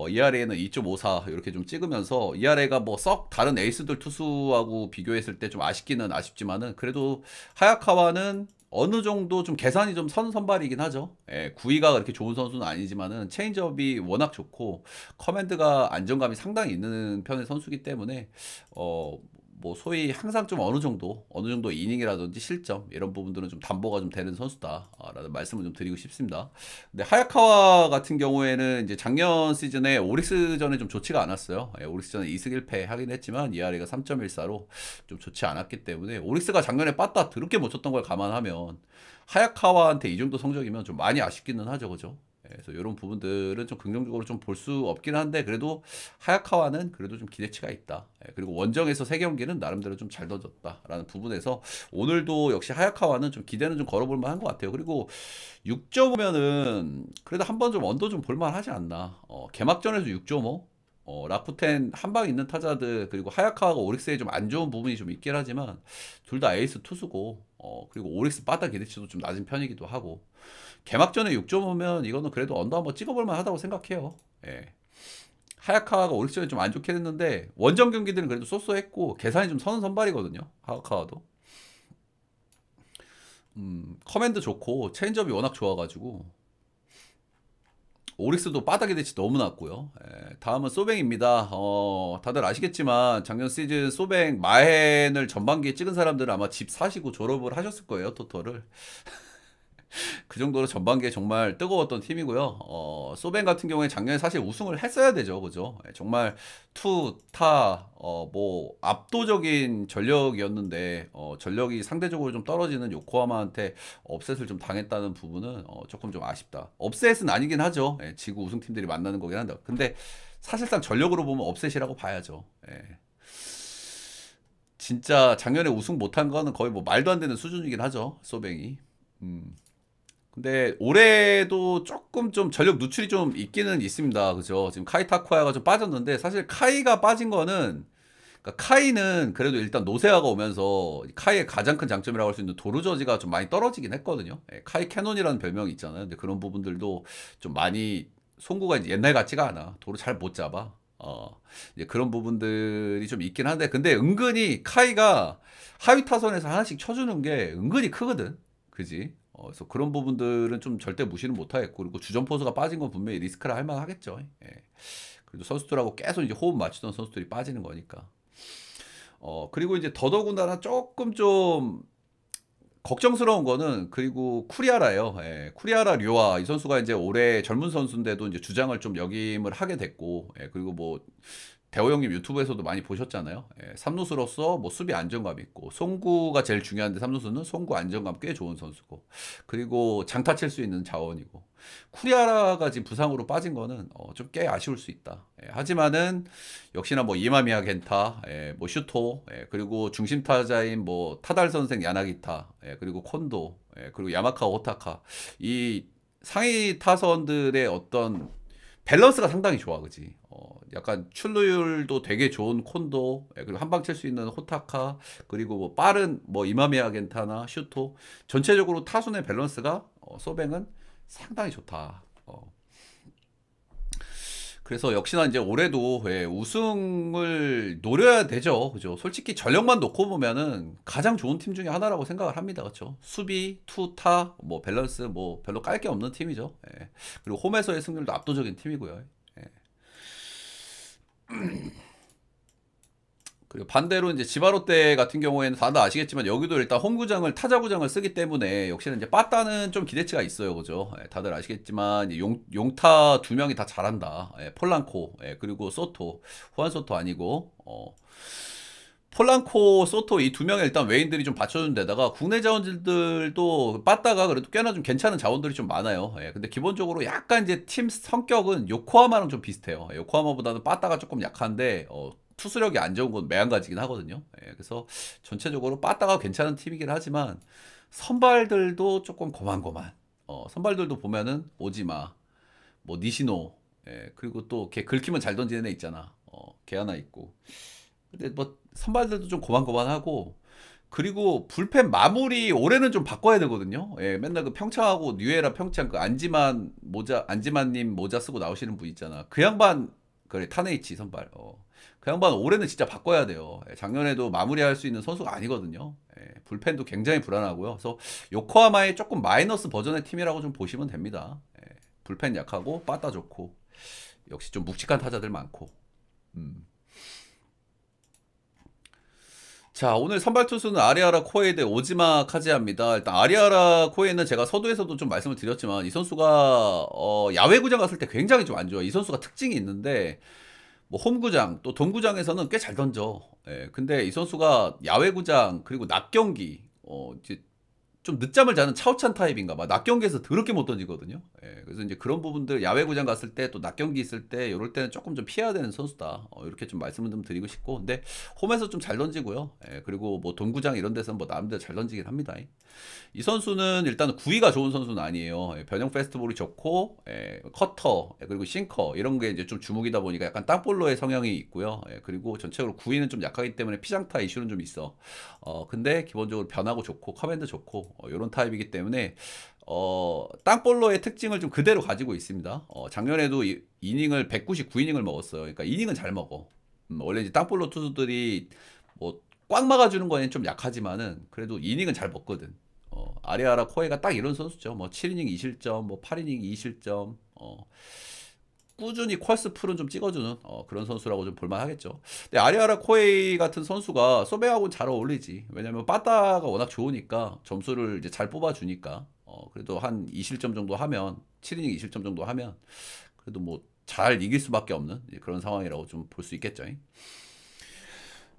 ERA는 2.54 이렇게 좀 찍으면서 ERA가 뭐 썩 다른 에이스들 투수하고 비교했을 때 좀 아쉽기는 아쉽지만은 그래도 하야카와는 어느 정도 좀 계산이 좀 선발이긴 하죠. 예, 구위가 그렇게 좋은 선수는 아니지만은 체인지업이 워낙 좋고 커맨드가 안정감이 상당히 있는 편의 선수기 때문에 뭐 소위 항상 좀 어느 정도 이닝이라든지 실점 이런 부분들은 좀 담보가 좀 되는 선수다라는 말씀을 좀 드리고 싶습니다. 근데 하야카와 같은 경우에는 이제 작년 시즌에 오릭스전에 좀 좋지가 않았어요. 예, 오릭스전에 2승 1패 하긴 했지만 ERA가 3.14로 좀 좋지 않았기 때문에 오릭스가 작년에 빠따 더럽게 못 쳤던 걸 감안하면 하야카와한테 이 정도 성적이면 좀 많이 아쉽기는 하죠, 그죠? 예, 그래서 이런 부분들은 좀 긍정적으로 좀 볼 수 없긴 한데 그래도 하야카와는 그래도 좀 기대치가 있다. 예, 그리고 원정에서 3경기는 나름대로 좀 잘 던졌다라는 부분에서 오늘도 역시 하야카와는 좀 기대는 좀 걸어볼 만한 것 같아요. 그리고 6.5면은 그래도 한번 좀 언더 좀 볼만하지 않나. 개막전에서 6.5. 라쿠텐 한방 있는 타자들 그리고 하야카와가 오릭스에 좀 안 좋은 부분이 좀 있긴 하지만 둘 다 에이스 투수고 그리고 오릭스 빠따 기대치도 좀 낮은 편이기도 하고 개막전에 6.5면 이거는 그래도 언더 한번 찍어볼 만하다고 생각해요. 예. 하야카와가 오릭스전에 좀 안 좋긴 했는데 원정 경기들은 그래도 쏘쏘했고 계산이 좀 서는 선발이거든요. 하야카와도 커맨드 좋고 체인지업이 워낙 좋아가지고 오릭스도 바닥에 대치 너무 낮고요. 예, 다음은 소뱅입니다. 다들 아시겠지만 작년 시즌 소뱅 마헨을 전반기에 찍은 사람들은 아마 집 사시고 졸업을 하셨을 거예요. 토토를. 그 정도로 전반기에 정말 뜨거웠던 팀이고요. 소뱅 같은 경우에 작년에 사실 우승을 했어야 되죠. 그죠? 예, 정말 투, 타, 뭐 압도적인 전력이었는데 전력이 상대적으로 좀 떨어지는 요코하마한테 업셋을 좀 당했다는 부분은 조금 좀 아쉽다. 업셋은 아니긴 하죠. 예, 지구 우승팀들이 만나는 거긴 한데. 근데 사실상 전력으로 보면 업셋이라고 봐야죠. 예. 진짜 작년에 우승 못한 거는 거의 뭐 말도 안 되는 수준이긴 하죠. 소뱅이. 근데 올해도 조금 좀 전력 누출이 좀 있기는 있습니다. 그죠? 지금 카이 타쿠야가 좀 빠졌는데 사실 카이가 빠진 거는 그러니까 카이는 그래도 일단 노세아가 오면서 카이의 가장 큰 장점이라고 할 수 있는 도루 저지가 좀 많이 떨어지긴 했거든요. 예, 카이 캐논이라는 별명이 있잖아요. 근데 그런 부분들도 좀 많이 송구가 이제 옛날 같지가 않아. 도루 잘 못 잡아. 이제 그런 부분들이 좀 있긴 한데 근데 은근히 카이가 하위 타선에서 하나씩 쳐주는 게 은근히 크거든. 그지? 그래서 그런 부분들은 좀 절대 무시는 못하겠고 그리고 주전 포수가 빠진 건 분명히 리스크라 할 만하겠죠. 예. 그래도 선수들하고 계속 이제 호흡 맞추던 선수들이 빠지는 거니까. 그리고 이제 더더군다나 조금 좀 걱정스러운 거는 그리고 쿠리아라예요. 예, 쿠리아라 류아 이 선수가 이제 올해 젊은 선수인데도 이제 주장을 좀 역임을 하게 됐고 그리고 뭐 대호 형님 유튜브에서도 많이 보셨잖아요. 예, 삼루수로서 뭐 수비 안정감 있고 송구가 제일 중요한데 삼루수는 송구 안정감 꽤 좋은 선수고 그리고 장타 칠 수 있는 자원이고 쿠리아라가 지금 부상으로 빠진 거는 좀 꽤 아쉬울 수 있다. 하지만은 역시나 뭐 이마미야 겐타, 뭐 슈토, 그리고 중심 타자인 뭐 타달 선생 야나기타, 그리고 콘도, 그리고 야마카 오타카 이 상위 타선들의 어떤 밸런스가 상당히 좋아, 그지? 약간 출루율도 되게 좋은 콘도, 그리고 한방 칠 수 있는 호타카, 그리고 뭐 빠른 뭐 이마미야 겐타나 슈토 전체적으로 타순의 밸런스가 소뱅은 상당히 좋다. 그래서 역시나 이제 올해도 우승을 노려야 되죠. 그죠? 솔직히 전력만 놓고 보면은 가장 좋은 팀 중에 하나라고 생각을 합니다. 그렇죠? 수비, 투타, 뭐 밸런스 뭐 별로 깔 게 없는 팀이죠. 그리고 홈에서의 승률도 압도적인 팀이고요. 그리고 반대로 이제 지바롯데 같은 경우에는 다들 아시겠지만 여기도 일단 홈구장을 타자구장을 쓰기 때문에 역시나 이제 빠따는 좀 기대치가 있어요, 그죠? 다들 아시겠지만 이제 용타 두 명이 다 잘한다. 폴란코 그리고 소토, 후안 소토 아니고 폴란코, 소토 이 두 명의 일단 외인들이 좀 받쳐주는 데다가 국내 자원들도 빠따가 그래도 꽤나 좀 괜찮은 자원들이 좀 많아요. 근데 기본적으로 약간 이제 팀 성격은 요코하마랑 좀 비슷해요. 요코하마보다는 빠따가 조금 약한데 투수력이 안 좋은 건 매한가지긴 하거든요. 예, 그래서 전체적으로 빠따가 괜찮은 팀이긴 하지만 선발들도 조금 고만고만. 선발들도 보면은 오지마, 뭐 니시노, 예, 그리고 또 걔 긁히면 잘 던지는 애 있잖아. 걔 하나 있고. 근데 뭐 선발들도 좀 고만고만하고 그리고 불펜 마무리 올해는 좀 바꿔야 되거든요. 예, 맨날 그 평창하고 뉴에라 평창 그 안지만님 모자 쓰고 나오시는 분 있잖아. 그 양반 그래 타네이치 선발. 그 양반 올해는 진짜 바꿔야 돼요. 예, 작년에도 마무리할 수 있는 선수가 아니거든요. 예, 불펜도 굉장히 불안하고요. 그래서 요코하마의 조금 마이너스 버전의 팀이라고 좀 보시면 됩니다. 예, 불펜 약하고 빠따 좋고 역시 좀 묵직한 타자들 많고. 음. 자, 오늘 선발 투수는 아리아라 코에 대 오지마 카즈야입니다. 일단 아리아라 코에는 제가 서두에서도 좀 말씀을 드렸지만 이 선수가 야외구장 갔을 때 굉장히 좀 안 좋아요. 이 선수가 특징이 있는데 뭐 홈구장 또 돔구장에서는 꽤 잘 던져. 예, 근데 이 선수가 야외구장 그리고 낮 경기 이제 좀 늦잠을 자는 차우찬 타입인가 봐. 낮 경기에서 더럽게 못 던지거든요. 예, 그래서 이제 그런 부분들 야외구장 갔을 때 또 낮 경기 있을 때 이럴 때는 조금 좀 피해야 되는 선수다. 이렇게 좀 말씀을 좀 드리고 싶고. 근데 홈에서 좀 잘 던지고요. 예, 그리고 뭐 동구장 이런 데서는 뭐 나름대로 잘 던지긴 합니다. 이 선수는 일단 구위가 좋은 선수는 아니에요. 예, 변형 페스티벌이 좋고 커터 그리고 싱커 이런 게 이제 좀 주목이다 보니까 약간 땅볼로의 성향이 있고요. 예, 그리고 전체적으로 구위는 좀 약하기 때문에 피장타 이슈는 좀 있어. 근데 기본적으로 변하고 좋고 커맨드 좋고 이런 타입이기 때문에 땅볼로의 특징을 좀 그대로 가지고 있습니다. 작년에도 이닝을 199이닝을 먹었어요. 그러니까 이닝은 잘 먹어. 원래 이제 땅볼로 투수들이 뭐 꽉 막아주는 거에는 좀 약하지만은 그래도 이닝은 잘 먹거든. 아리아라 코에가 딱 이런 선수죠. 뭐 7이닝 2실점, 뭐 8이닝 2실점, 꾸준히 퀄스 풀은 좀 찍어주는 그런 선수라고 좀 볼만 하겠죠. 근데 아리아라 코에이 같은 선수가 소베하고는 잘 어울리지. 왜냐면 빠따가 워낙 좋으니까 점수를 이제 잘 뽑아주니까 그래도 한 2실점 정도 하면 7이닝 2실점 정도 하면 그래도 뭐 잘 이길 수밖에 없는 그런 상황이라고 좀 볼 수 있겠죠.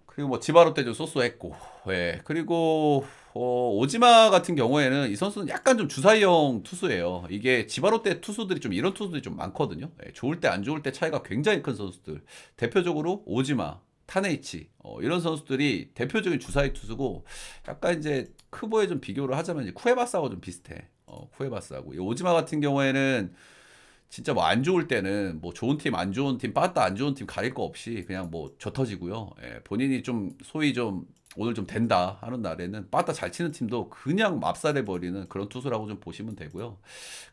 그리고 뭐 지바로 때도 소스했고, 예. 그리고 오지마 같은 경우에는 이 선수는 약간 좀 주사위형 투수예요. 이게 지바로 때 투수들이 좀 이런 투수들이 좀 많거든요. 예, 좋을 때 안 좋을 때 차이가 굉장히 큰 선수들. 대표적으로 오지마, 타네이치 이런 선수들이 대표적인 주사위 투수고 약간 이제 크보에 좀 비교를 하자면 이제 쿠에바스하고 좀 비슷해. 쿠에바스하고 이 오지마 같은 경우에는 진짜 뭐 안 좋을 때는 뭐 좋은 팀, 안 좋은 팀, 빠따 안 좋은 팀 가릴 거 없이 그냥 뭐 져 터지고요. 예, 본인이 좀 소위 좀 오늘 좀 된다 하는 날에는 빠따 잘 치는 팀도 그냥 맙살해 버리는 그런 투수라고 좀 보시면 되고요.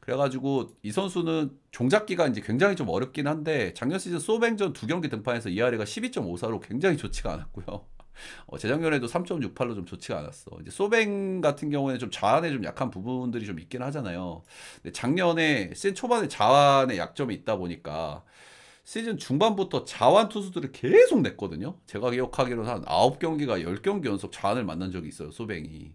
그래가지고 이 선수는 종잡기가 이제 굉장히 좀 어렵긴 한데 작년 시즌 소뱅전 두 경기 등판해서 ERA가 12.54로 굉장히 좋지가 않았고요. 재작년에도 3.68로 좀 좋지가 않았어. 이제 소뱅 같은 경우에는 좀 자완에 좀 약한 부분들이 좀 있긴 하잖아요. 근데 작년에 시즌 초반에 자완에 약점이 있다 보니까 시즌 중반부터 자완 투수들을 계속 냈거든요. 제가 기억하기로는 한 9경기가 10경기 연속 자완을 만난 적이 있어요, 소뱅이.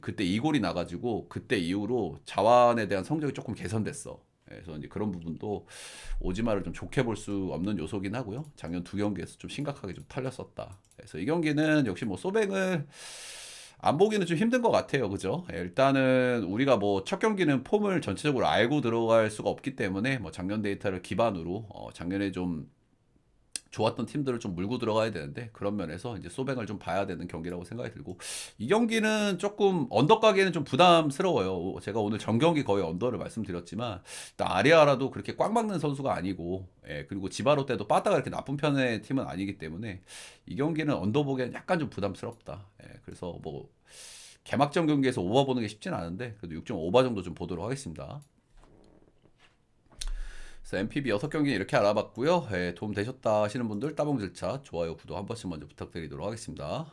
그때 이골이 나가지고 그때 이후로 자완에 대한 성적이 조금 개선됐어. 그래서 이제 그런 부분도 오지마를 좀 좋게 볼 수 없는 요소긴 하고요. 작년 두 경기에서 좀 심각하게 좀 털렸었다. 그래서 이 경기는 역시 뭐 소뱅을 안 보기는 좀 힘든 것 같아요. 그죠? 일단은 우리가 뭐 첫 경기는 폼을 전체적으로 알고 들어갈 수가 없기 때문에 뭐 작년 데이터를 기반으로 작년에 좀 좋았던 팀들을 좀 물고 들어가야 되는데 그런 면에서 이제 소뱅을 좀 봐야 되는 경기라고 생각이 들고 이 경기는 조금 언더 가기에는 좀 부담스러워요. 제가 오늘 전 경기 거의 언더를 말씀드렸지만 일단 아리아라도 그렇게 꽉 막는 선수가 아니고 그리고 지바로 때도 빠따가 이렇게 나쁜 편의 팀은 아니기 때문에 이 경기는 언더 보기에는 약간 좀 부담스럽다. 그래서 뭐 개막전 경기에서 오버 보는 게 쉽진 않은데 그래도 6.5바 정도 좀 보도록 하겠습니다. 그래서 MPB 6경기 이렇게 알아봤고요. 도움 되셨다 하시는 분들 따봉 절차, 좋아요, 구독 한 번씩 먼저 부탁드리도록 하겠습니다.